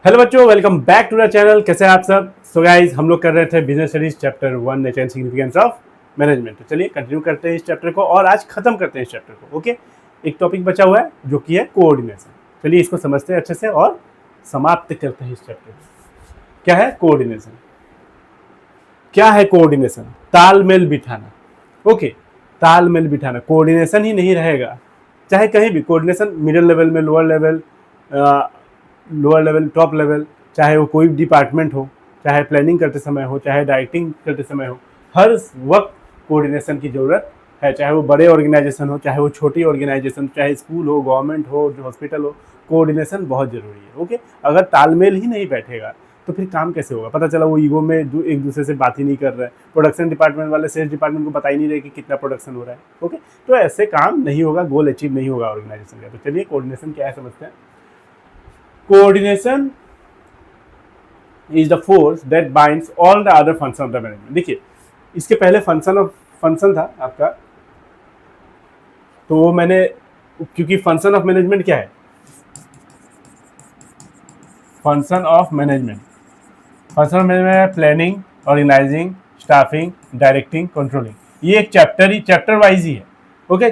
Hello बच्चों, welcome back to the channel. कैसे हैं आप सब? सो गाइस, हम लोग कर रहे थे business studies chapter 1 nature and significance of management. तो चलिए कंटिन्यू करते हैं इस चैप्टर को और आज खत्म करते हैं इस चैप्टर को। ओके, एक टॉपिक बचा हुआ है जो कि है कोऑर्डिनेशन। चलिए इसको समझते हैं अच्छे से और समाप्त करते हैं इस चैप्टर को। क्या है कोऑर्डिनेशन? क्या है कोऑर्डिनेशन? तालमेल बिठाना। ओके, तालमेल बिठाना। कोऑर्डिनेशन ही नहीं रहेगा चाहे कहीं भी, कोऑर्डिनेशन मिडिल लेवल में, लोअर लेवल, टॉप लेवल, चाहे वो कोई डिपार्टमेंट हो, चाहे प्लानिंग करते समय हो, चाहे डायरेक्टिंग करते समय हो, हर वक्त कोऑर्डिनेशन की ज़रूरत है। चाहे वो बड़े ऑर्गेनाइजेशन हो, चाहे वो छोटी ऑर्गेनाइजेशन, चाहे स्कूल हो, गवर्नमेंट हो, हॉस्पिटल हो, कोऑर्डिनेशन बहुत ज़रूरी है। ओके, अगर तालमेल ही नहीं बैठेगा तो फिर काम कैसे होगा? पता चला वो ईगो में एक दूसरे से बात ही नहीं कर रहा है, प्रोडक्शन डिपार्टमेंट वाले सेल्स डिपार्टमेंट को बता ही नहीं रहे कि कितना प्रोडक्शन हो रहा है। ओके, तो ऐसे काम नहीं होगा, गोल अचीव नहीं होगा ऑर्गेनाइजेशन का। तो चलिए कोऑर्डिनेशन क्या है समझते हैं। Coordination is the force that binds all the other function of the management. देखिए, इसके पहले फंक्शन था आपका, तो वो मैंने, क्योंकि फंक्शन ऑफ मैनेजमेंट क्या है? फंक्शन ऑफ मैनेजमेंट है planning, organizing, staffing, directing, controlling. ये एक चैप्टर वाइज ही है। ओके,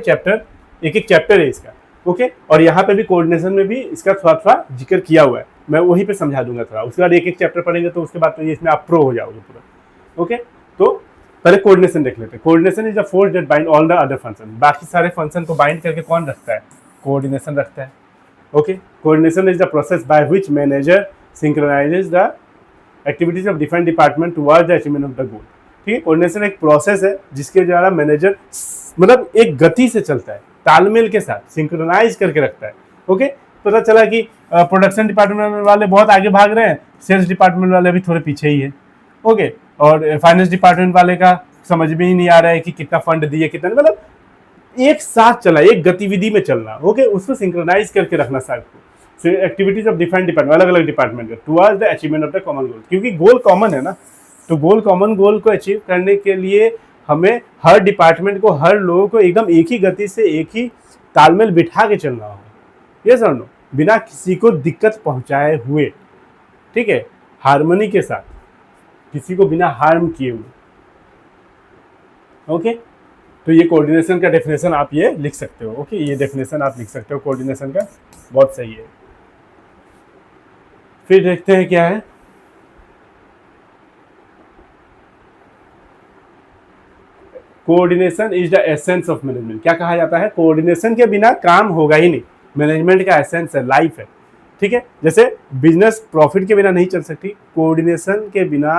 एक चैप्टर है इसका। ओके, और यहाँ पे भी कोऑर्डिनेशन में भी इसका थोड़ा थोड़ा जिक्र किया हुआ है, मैं वहीं पे समझा दूंगा थोड़ा। उसके बाद एक चैप्टर पढ़ेंगे तो उसके बाद तो ये इसमें आप प्रो हो जाओगे पूरा। ओके, तो पहले कोऑर्डिनेशन देख लेते हैं। Coordination is the force that bind all the other function. बाकी सारे फंक्शन को बाइंड करके कौन रखता है? कोऑर्डिनेशन रखता है। Okay, coordination is the process by which manager synchronizes the activities of different department towards the achievement of the goal. ठीक है, कोऑर्डिनेशन एक प्रोसेस है जिसके द्वारा मैनेजर मतलब एक गति से चलता है, तालमेल के साथ सिंक्रोनाइज करके रखता है। ओके, पता चला कि प्रोडक्शन डिपार्टमेंट वाले बहुत आगे भाग रहे हैं, सेल्स डिपार्टमेंट वाले भी थोड़े पीछे ही है। ओके, और फाइनेंस डिपार्टमेंट वाले का समझ में ही नहीं आ रहा है कि कितना फंड दिए कितना, मतलब एक साथ चला, एक गतिविधि में चलना। ओके, उसको सिंक्रोनाइज करके रखना सबको। एक्टिविटीज ऑफ डिफरेंट डिपार्टमेंट, अलग अलग department towards the achievement of the common goal. क्योंकि गोल कॉमन है ना, तो कॉमन गोल को अचीव करने के लिए हमें हर डिपार्टमेंट को, हर लोगों को एकदम एक ही गति से, एक ही तालमेल बिठा के चलना होगा। यस और नो, बिना किसी को दिक्कत पहुंचाए हुए। ठीक है, हार्मनी के साथ, किसी को बिना हार्म किए हुए। ओके, तो ये कोऑर्डिनेशन का डेफिनेशन आप ये लिख सकते हो। ओके, ये डेफिनेशन आप लिख सकते हो कोऑर्डिनेशन का, बहुत सही है। फिर देखते हैं क्या है। Coordination is the essence of management. क्या कहा जाता है? कोऑर्डिनेशन के बिना काम होगा ही नहीं। मैनेजमेंट का एसेंस है, लाइफ है। ठीक है, जैसे बिजनेस प्रॉफिट के बिना नहीं चल सकती, कोऑर्डिनेशन के बिना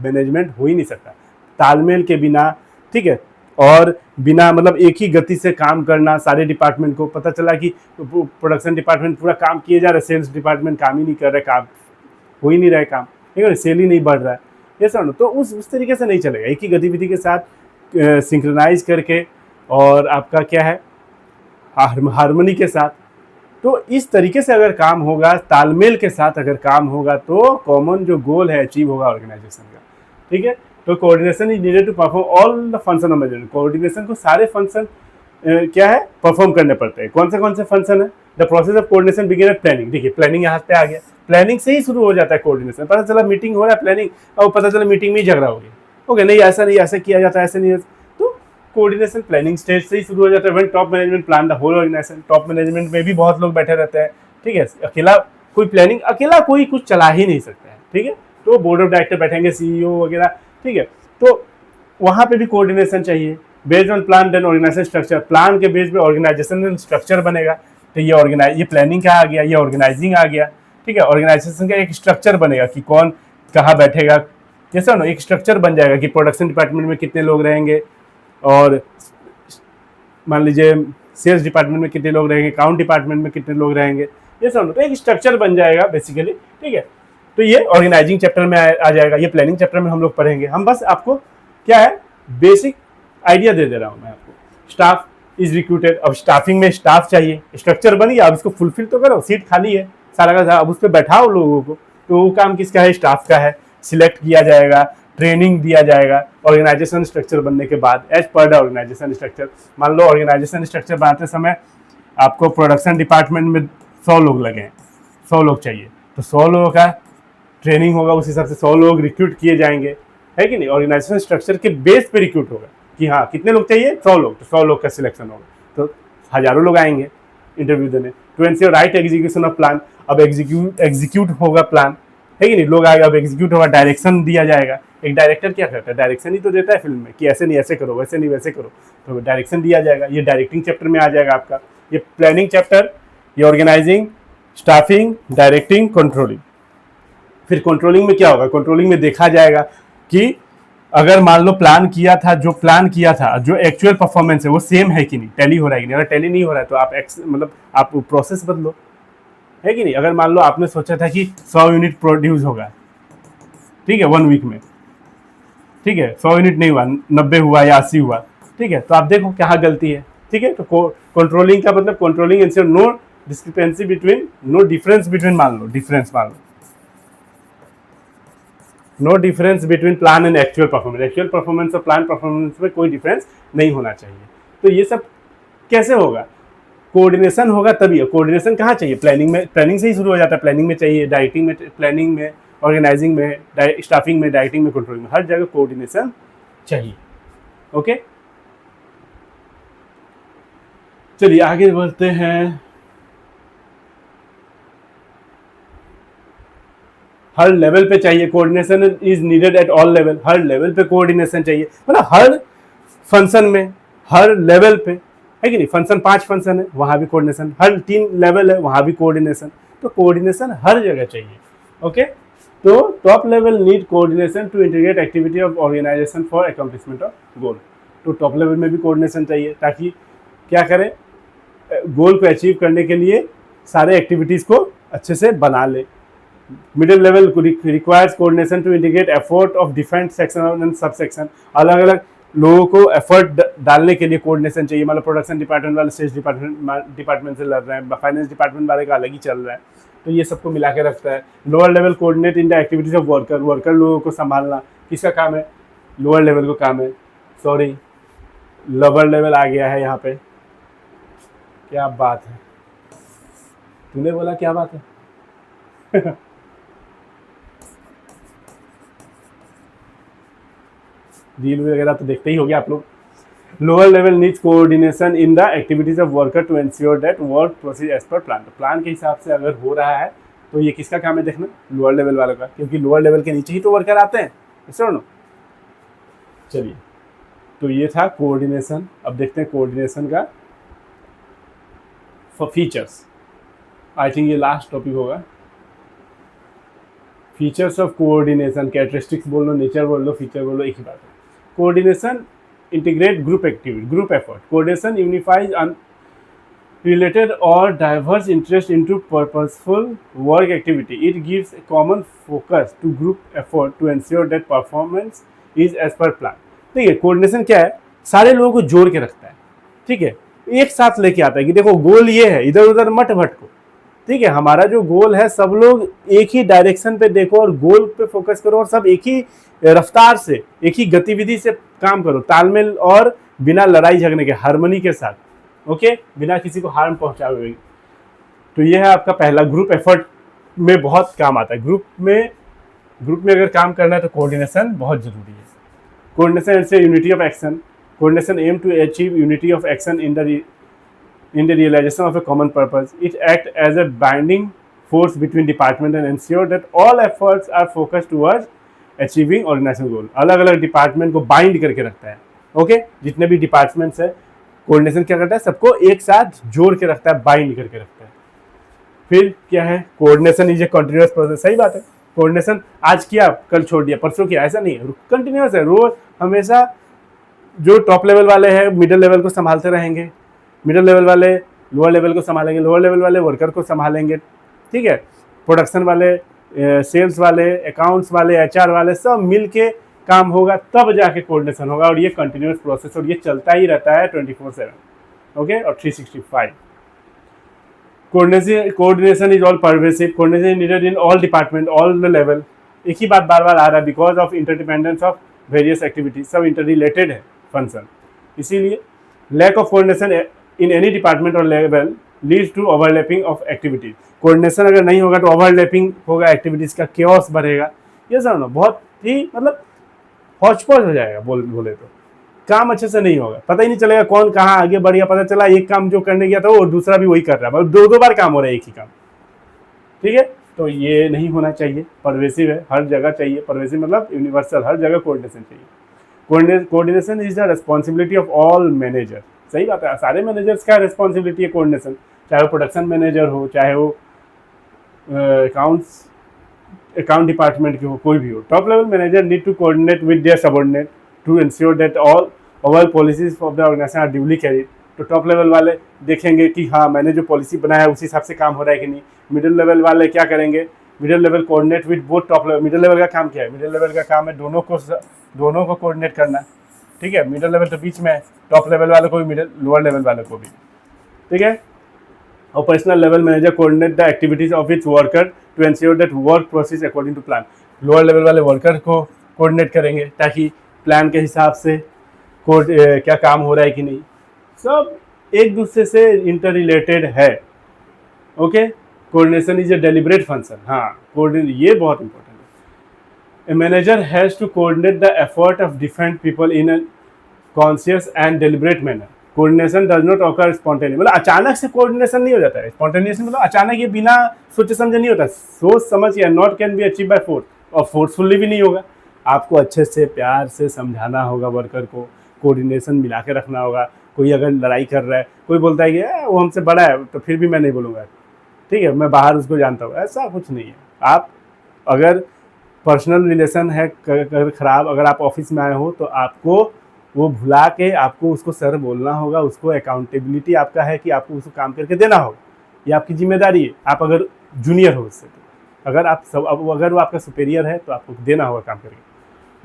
मैनेजमेंट हो ही नहीं सकता, तालमेल के बिना। ठीक है, और बिना मतलब एक ही गति से काम करना सारे डिपार्टमेंट को। पता चला कि प्रोडक्शन डिपार्टमेंट पूरा काम किए जा रहे, सेल्स डिपार्टमेंट काम ही नहीं कर रहा, काम हो ही नहीं रहा है, काम ठीक है, सेल ही नहीं बढ़ रहा है, ये सब। तो उस तरीके से नहीं चलेगा। एक ही गतिविधि के साथ सिंक्रोनाइज करके, और आपका क्या है, हार्मनी के साथ। तो इस तरीके से अगर काम होगा, तालमेल के साथ अगर काम होगा, तो कॉमन जो गोल है अचीव होगा ऑर्गेनाइजेशन का। ठीक है, तो coordination is needed to perform all the function of management. Coordination को सारे फंक्शन क्या है, परफॉर्म करने पड़ते हैं। कौन से फंक्शन है? The process of coordination begin at planning. देखिए, प्लानिंग यहाँ पे आ गया, प्लानिंग से ही शुरू हो जाता है कोऑर्डिनेशन। पता चला मीटिंग हो रहा है, प्लानिंग, और पता चला मीटिंग में ही झगड़ा हो गया। ओके, नहीं ऐसा नहीं, ऐसा किया जाता है, ऐसे नहीं। तो कोऑर्डिनेशन प्लानिंग स्टेज से ही शुरू हो जाता है। When top management plan the whole organization. Top management में भी बहुत लोग बैठे रहते हैं। ठीक है, अकेला कोई कुछ चला ही नहीं सकता है। ठीक है, तो बोर्ड ऑफ डायरेक्टर बैठेंगे, सीईओ वगैरह। ठीक है, तो वहाँ पे भी कोऑर्डिनेशन चाहिए। Based on plan then organization structure. Plan के बेस पे ऑर्गेनाइजेशन स्ट्रक्चर बनेगा। तो ये प्लानिंग का आ गया, ये ऑर्गेनाइजिंग आ गया। ठीक है, ऑर्गेनाइजेशन का एक स्ट्रक्चर बनेगा कि कौन कहाँ बैठेगा, जैसा ना एक स्ट्रक्चर बन जाएगा कि प्रोडक्शन डिपार्टमेंट में कितने लोग रहेंगे, और मान लीजिए सेल्स डिपार्टमेंट में कितने लोग रहेंगे, अकाउंट डिपार्टमेंट में कितने लोग रहेंगे, ये सब। तो एक स्ट्रक्चर बन जाएगा बेसिकली। ठीक है, तो ये ऑर्गेनाइजिंग चैप्टर में आ जाएगा। ये प्लानिंग चैप्टर में हम लोग पढ़ेंगे। हम बस आपको क्या है, बेसिक आइडिया दे दे रहा हूँ मैं आपको। Staff is recruited. अब स्टाफिंग में स्टाफ चाहिए, स्ट्रक्चर बन गया, अब इसको फुलफिल तो करो। सीट खाली है सारा का सारा, अब उस पर बैठाओ लोगों को। तो वो काम किसका है? स्टाफ का है। सिलेक्ट किया जाएगा, ट्रेनिंग दिया जाएगा ऑर्गेनाइजेशन स्ट्रक्चर बनने के बाद, as per the organisation structure. मान लो ऑर्गेनाइजेशन स्ट्रक्चर बनाते समय आपको प्रोडक्शन डिपार्टमेंट में 100 लोग लगे हैं, 100 लोग चाहिए, तो 100 लोगों का ट्रेनिंग होगा, उस हिसाब से 100 लोग रिक्रूट किए जाएंगे, है कि नहीं। ऑर्गेनाइजेशन स्ट्रक्चर के बेस पे रिक्रूट होगा कि हाँ कितने लोग चाहिए, 100 लोग, तो 100 लोग का सिलेक्शन होगा, तो हजारों लोग आएंगे इंटरव्यू देने। To ensure right execution of plan, अब एग्जीक्यूट होगा प्लान, है कि नहीं, लोग आएगा, अब एग्जीक्यूट होगा, डायरेक्शन दिया जाएगा। एक डायरेक्टर क्या करता है, डायरेक्शन ही तो देता है फिल्म में कि ऐसे नहीं ऐसे करो, वैसे नहीं वैसे करो, तो डायरेक्शन दिया जाएगा। ये डायरेक्टिंग चैप्टर में आ जाएगा आपका। ये प्लानिंग चैप्टर, ये ऑर्गेनाइजिंग, स्टाफिंग, डायरेक्टिंग, कंट्रोलिंग। फिर कंट्रोलिंग में क्या होगा, कंट्रोलिंग में देखा जाएगा कि अगर मान लो प्लान किया था, जो प्लान किया था, जो एक्चुअल परफॉर्मेंस है वो सेम है कि नहीं, टैली हो रहा है कि नहीं। अगर टैली नहीं हो रहा है तो आप मतलब आप प्रोसेस बदलो, है कि नहीं। अगर मान लो आपने सोचा था कि 100 यूनिट प्रोड्यूस होगा, ठीक है, 1 वीक में, ठीक है, 100 यूनिट नहीं हुआ, 90 हुआ या 80 हुआ, ठीक है, तो आप देखो क्या गलती है, ठीक है। तो कंट्रोलिंग का मतलब controlling ensure no discrepancy between, no difference between, मान लो डिफरेंस, मान लो no difference between plan and actual performance, actual performance और प्लान परफॉर्मेंस में कोई डिफरेंस नहीं होना चाहिए। तो ये सब कैसे होगा, कोऑर्डिनेशन होगा तभी। कोऑर्डिनेशन कहाँ चाहिए, प्लानिंग में, प्लानिंग से ही शुरू हो जाता है। प्लानिंग में चाहिए, डाइटिंग में, प्लानिंग में, ऑर्गेनाइजिंग में, स्टाफिंग में, डाइटिंग में, कंट्रोलिंग में, हर जगह कोऑर्डिनेशन चाहिए। ओके, चलिए आगे बढ़ते हैं। हर लेवल पे चाहिए coordination, is needed at all level, her level पे कोऑर्डिनेशन चाहिए, मतलब हर फंक्शन में, हर लेवल पे, है कि नहीं। फंक्शन 5 फंक्शन है, वहां भी कोऑर्डिनेशन, हर 3 लेवल है, वहां भी कोऑर्डिनेशन, तो कोऑर्डिनेशन हर जगह चाहिए। ओके, तो top level need coordination to integrate activity of organization for accomplishment of goal. तो टॉप लेवल में भी कोऑर्डिनेशन चाहिए ताकि क्या करें, गोल को अचीव करने के लिए सारे एक्टिविटीज़ को अच्छे से बना ले। Middle level requires coordination to integrate effort of different section and sub section, अलग अलग लोगों को एफर्ट डालने के लिए कोऑर्डिनेशन चाहिए। मतलब प्रोडक्शन डिपार्टमेंट वाले सेल्स डिपार्टमेंट से लड़ रहे हैं, फाइनेंस डिपार्टमेंट वाले का अलग ही चल रहा है, तो ये सबको मिला के रखता है। Lower level coordinate in the activities of worker, worker लोगों को संभालना किसका काम है, लोअर लेवल को काम है, सॉरी लोअर लेवल आ गया है यहाँ पे। क्या बात है, तूने बोला क्या बात है रील वगैरह तो देखते ही होंगे आप लोग। Lower level needs coordination in the activities of worker to ensure that work proceed as per plan. Plan के हिसाब से अगर हो रहा है तो ये किसका काम है देखना, लोअर लेवल वालों का, क्योंकि लोअर लेवल के नीचे ही तो वर्कर आते हैं, ऐसे नो। चलिए, तो ये था कोऑर्डिनेशन। अब देखते हैं कोऑर्डिनेशन का फीचर्स। आई थिंक ये लास्ट टॉपिक होगा। फीचर्स ऑफ कोऑर्डिनेशन, कैरेक्टरिस्टिक्स बोल लो, नेचर बोल लो, फीचर बोल लो, एक ही बात है। Coordination integrate group activity, group effort. Coordination unifies related or diverse interest into purposeful work activity. It gives a common focus to group effort to ensure that performance is as per plan. देखिए coordination क्या है, सारे लोगों को जोड़ के रखता है, ठीक है, एक साथ लेके आता है कि देखो गोल ये है, इधर उधर मत भटको, ठीक है। हमारा जो गोल है सब लोग एक ही डायरेक्शन पे देखो और गोल पे फोकस करो, और सब एक ही रफ्तार से, एक ही गतिविधि से काम करो, तालमेल और बिना लड़ाई झगड़ने के, हार्मनी के साथ, ओके, बिना किसी को हार्म पहुंचाए हुए। तो ये है आपका पहला, ग्रुप एफर्ट में बहुत काम आता है। ग्रुप में अगर काम करना है तो कोऑर्डिनेशन बहुत जरूरी है। कोऑर्डिनेशन से unity of action, coordination aim to achieve unity of action in the realization of a common purpose. It act as a binding force between department and ensure that all efforts are focused towards achieving organizational goal। अलग अलग department को bind करके रखता है, okay, जितने भी departments है, coordination क्या करता है, सबको एक साथ जोड़ के रखता है, बाइंड करके रखता है। फिर क्या है, coordination is A continuous process. सही बात है, कोऑर्डिनेशन आज किया कल छोड़ दिया, परसों किया, ऐसा नहीं है, कंटिन्यूअस है। रोज हमेशा जो टॉप लेवल वाले हैं मिडिल लेवल को संभालते रहेंगे, मिडिल लेवल वाले लोअर लेवल को संभालेंगे, लोअर लेवल वाले वर्कर को संभालेंगे, ठीक है। प्रोडक्शन वाले, सेल्स वाले, अकाउंट्स वाले, एचआर वाले, सब मिल के काम होगा, तब जाके कोऑर्डिनेशन होगा। और ये कंटिन्यूअस प्रोसेस, और ये चलता ही रहता है 24/7, ओके, और 365। Coordination is all pervasive, coordination needed in all department, all the level. एक ही बात बार बार आ रहा है, because of interdependence of various activities, सब इंटर रिलेटेड है फंक्शन, इसीलिए lack of coordination in any department or level leads to overlapping of activities. Coordination अगर नहीं होगा तो ओवरलैपिंग होगा, एक्टिविटीज का केओस बढ़ेगा। ये सब ना बहुत ही मतलब हौच-पौच हो जाएगा, बोले तो काम अच्छे से नहीं होगा, पता ही नहीं चलेगा कौन कहाँ आगे बढ़ गया। पता चला एक काम जो करने गया था वो दूसरा भी वही कर रहा है, मतलब दो बार काम हो रहा है एक ही काम। ठीक है, तो ये नहीं होना चाहिए। परवेसिव है, हर जगह चाहिए। परवेसिव मतलब यूनिवर्सल, हर जगह कोऑर्डिनेशन चाहिए। Coordination is the responsibility of all manager. सही बात है, सारे मैनेजर्स का रिस्पॉन्सिबिलिटी है कोऑर्डिनेशन, चाहे वो प्रोडक्शन मैनेजर हो, चाहे वो अकाउंट डिपार्टमेंट के हो, कोई भी हो। Top level manager need to coordinate with their subordinate to ensure that all overall policies of the organization are duly carried. तो टॉप लेवल वाले देखेंगे कि हाँ मैंने जो पॉलिसी बनाया है उसी हिसाब से काम हो रहा है कि नहीं। मिडिल लेवल वाले क्या करेंगे, middle level coordinate with both top level. Middle level का काम क्या है, मिडिल लेवल का काम है दोनों को कोऑर्डिनेट करना। ठीक है, मिडिल लेवल तो बीच में है, टॉप लेवल वाले को भी, मिडिल लोअर लेवल वाले को भी। ठीक है, operational level manager coordinate the activities of its worker to ensure that work process according to plan. Lower level वाले वर्कर को कोऑर्डिनेट करेंगे ताकि प्लान के हिसाब से क्या काम हो रहा है कि नहीं। सब एक दूसरे से इंटर रिलेटेड है। Okay, coordination is a deliberate function. हाँ, कोऑर्डिनेट ये बहुत इंपॉर्टेंट है। A manager has to coordinate the effort of different people in a conscious and deliberate manner. Coordination does not occur spontaneous, मतलब अचानक से coordination नहीं हो जाता है। स्पॉन्टेनियस मतलब अचानक, ये बिना सोचे समझे नहीं होता। सोच समझ या not can be achieve by force, और फोर्सफुली भी नहीं होगा। आपको अच्छे से प्यार से समझाना होगा वर्कर को, कोऑर्डिनेशन मिला के रखना होगा। कोई अगर लड़ाई कर रहा है, कोई बोलता है कि वो हमसे बड़ा है तो फिर भी मैं नहीं बोलूँगा, ठीक है, मैं बाहर उसको जानता हूँ, ऐसा कुछ नहीं है। आप अगर पर्सनल रिलेशन है खराब, अगर आप ऑफिस में आए हो तो आपको वो भुला के आपको उसको सर बोलना होगा। उसको अकाउंटेबिलिटी आपका है कि आपको उसको काम करके देना होगा, ये आपकी जिम्मेदारी है। आप अगर जूनियर हो उससे, अगर वो आपका सुपेरियर है तो आपको देना होगा काम करके।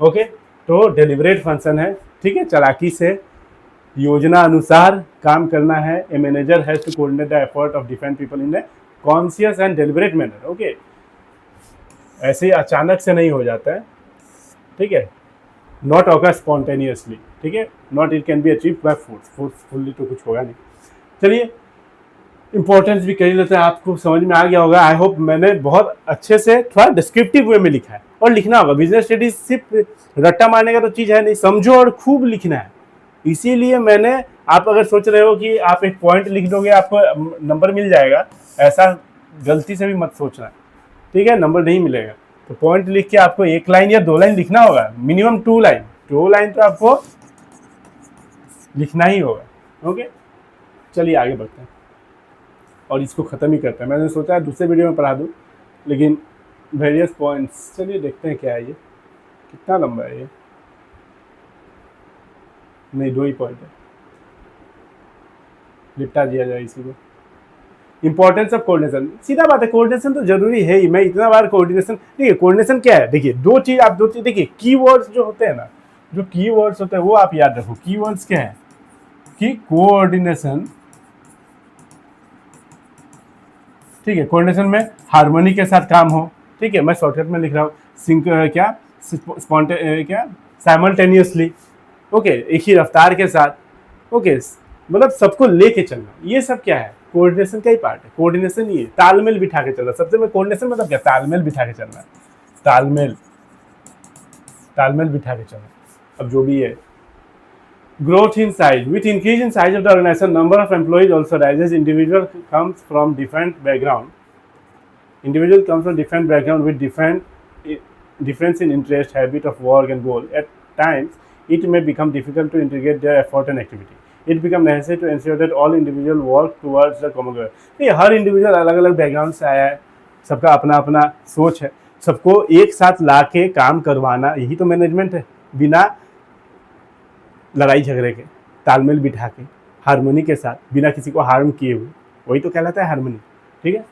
ओके, तो डेलिब्रेट फंक्शन है। ठीक है, चालाकी से योजना अनुसार काम करना है। A manager has to coordinate the effort of different people in a conscious and deliberate manner. Okay, ऐसे ही अचानक से नहीं हो जाता है। ठीक है, नॉट ऑकर स्पॉन्टेनियसली। ठीक है, not it can be achieve by forcefully, तो कुछ होगा नहीं। चलिए, इंपॉर्टेंस भी कह लेते हैं, आपको समझ में आ गया होगा। आई होप मैंने बहुत अच्छे से थोड़ा डिस्क्रिप्टिव वे में लिखा है, और लिखना होगा। बिजनेस स्टडीज सिर्फ रट्टा मारने का तो चीज़ है नहीं, समझो और खूब लिखना है। इसीलिए मैंने, आप अगर सोच रहे हो कि आप एक पॉइंट लिख दोगे आपको नंबर मिल जाएगा, ऐसा गलती से भी मत सोचना। ठीक है, नंबर नहीं मिलेगा। तो पॉइंट लिख के आपको 1 लाइन या 2 लाइन लिखना होगा, मिनिमम 2 लाइन। 2 लाइन तो आपको लिखना ही होगा। ओके, चलिए आगे बढ़ते हैं और इसको ख़त्म ही करते हैं। मैंने सोचा है दूसरे वीडियो में पढ़ा दूँ, लेकिन वेरियस पॉइंट्स, चलिए देखते हैं क्या है ये, कितना लंबा है ये। नहीं, 2 ही पॉइंट है, निपटा दिया जाए इसी को। इंपॉर्टेंस ऑफ कोऑर्डिनेशन, सीधा बात है, कोऑर्डिनेशन तो जरूरी है ही। मैं इतना बार कोऑर्डिनेशन, देखिए कोऑर्डिनेशन क्या है, देखिए दो चीज देखिए, कीवर्ड्स जो होते हैं ना, जो कीवर्ड्स होते हैं वो आप याद रखो। कीवर्ड्स क्या है कि कोऑर्डिनेशन, ठीक है, कोऑर्डिनेशन में हार्मनी के साथ काम हो। ठीक है, मैं शॉर्टकट में लिख रहा हूँ, सिंक क्या साइमल्टेनियसली। ओके, एक ही रफ्तार के साथ। ओके, मतलब सबको लेके चलना, ये सब क्या है, कोऑर्डिनेशन का ही पार्ट है। कोऑर्डिनेशन ये तालमेल बिठा के चलना। सबसे में कोऑर्डिनेशन मतलब क्या, तालमेल बिठा के चलना, तालमेल बिठा के चलना। अब जो भी है, growth in size, with increase in size of the organization number of employees also rises. Individual comes from different background, with difference in interest, habit of work and goal. At times, it may become difficult to integrate their effort and activity. It becomes necessary to ensure that all individuals work towards the common goal. ये हर individual अलग अलग background से आया है, सबका अपना अपना सोच है, सबको एक साथ ला के काम करवाना, यही तो मैनेजमेंट है। बिना लड़ाई झगड़े के, तालमेल बिठा के, हारमोनी के साथ, बिना किसी को हार्म किए हुए, वही तो कहलाता है हारमोनी। ठीक है,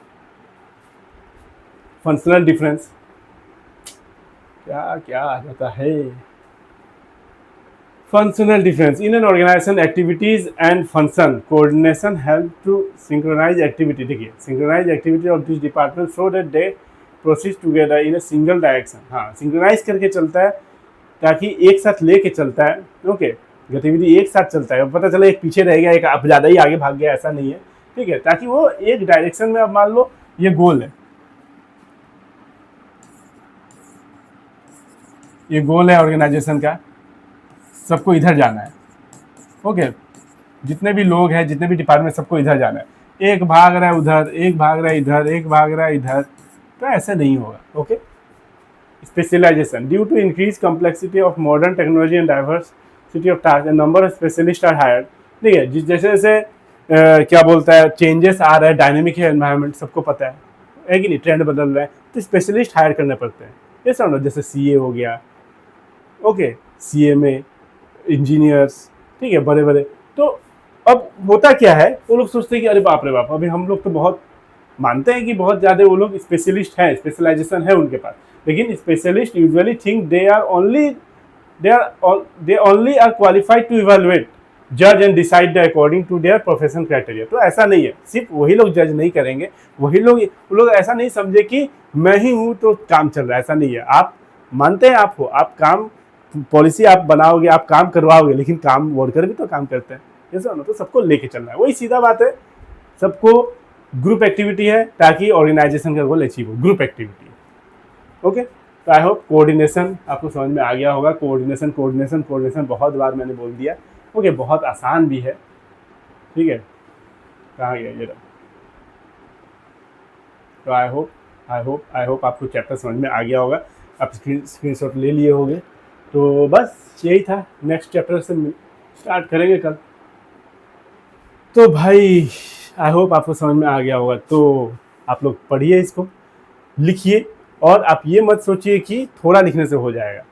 फंक्शनल डिफरेंस, क्या क्या आ जाता है। Functional difference in an organization, activities and function coordination help to synchronize activity. देखिए, synchronize activity of this department so that they proceed together in a single direction. हाँ, सिंक्रोनाइज करके चलता है ताकि एक साथ लेके चलता है। ओके, गतिविधि एक साथ चलता है, पता चला एक पीछे रह गया, एक आप ज़्यादा ही आगे भाग गया, ऐसा नहीं है। ठीक है, ताकि वो एक डायरेक्शन में, अब मान लो ये गोल है, ये गोल है ऑर्गेनाइजेशन का, सबको इधर जाना है, ओके, जितने भी लोग हैं, जितने भी डिपार्टमेंट, सबको इधर जाना है, एक भाग रहा है उधर, एक भाग रहा है इधर, एक भाग रहा है इधर, तो ऐसे नहीं होगा, okay. Specialization due to increase complexity of modern technology and diversity of task, number of specialist are hired, ठीक है, जैसे जैसे क्या बोलता है, चेंजेस आ रहा है, डायनेमिक है एनवायरनमेंट, सबको पता है कि नहीं, ट्रेंड बदल रहा है, तो स्पेशलिस्ट हायर करने पड़ते हैं, ये समझो, जैसे सीए हो गया, ओके, सीएमए, इंजीनियर्स, ठीक है, बड़े बड़े। तो अब होता क्या है, वो लोग सोचते हैं कि अरे बाप रे बाप, अभी हम लोग तो बहुत मानते हैं कि बहुत ज़्यादा वो लोग स्पेशलिस्ट हैं, स्पेशलाइजेशन है उनके पास, लेकिन specialist usually think they only are qualified to evaluate, जज and decide according to their profession criteria. तो ऐसा नहीं है, सिर्फ वही लोग जज नहीं करेंगे, वही लोग, वो लोग ऐसा नहीं समझे कि मैं ही हूँ तो काम चल रहा है, ऐसा नहीं है। आप मानते हैं आप हो, आप काम पॉलिसी आप बनाओगे, आप काम करवाओगे, लेकिन काम वर्कर भी तो काम करते हैं, जैसे ना, तो सबको लेके चलना है, वही सीधा बात है। सबको ग्रुप एक्टिविटी है ताकि ऑर्गेनाइजेशन का गोल अचीव हो, ग्रुप एक्टिविटी, ओके। तो आई होप कोऑर्डिनेशन आपको समझ में आ गया होगा। कोऑर्डिनेशन कोऑर्डिनेशन कोऑर्डिनेशन बहुत बार मैंने बोल दिया, ओके, बहुत आसान भी है, ठीक है। कहाँ गया ये? तो आई होप आपको चैप्टर समझ में आ गया होगा, आप स्क्रीनशॉट ले लिए होंगे। तो बस यही था, नेक्स्ट चैप्टर से स्टार्ट करेंगे कल। तो भाई आई होप आपको समझ में आ गया होगा। तो आप लोग पढ़िए, इसको लिखिए, और आप ये मत सोचिए कि थोड़ा लिखने से हो जाएगा,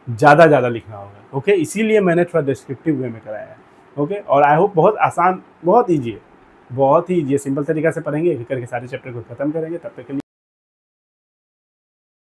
ज़्यादा लिखना होगा, ओके। इसीलिए मैंने थोड़ा डिस्क्रिप्टिव वे में कराया है, ओके। और आई होप बहुत आसान, बहुत ईजी है, बहुत ही ईजी है, सिंपल तरीका से पढ़ेंगे, एक करके सारे चैप्टर को खत्म करेंगे। तब तक के लिए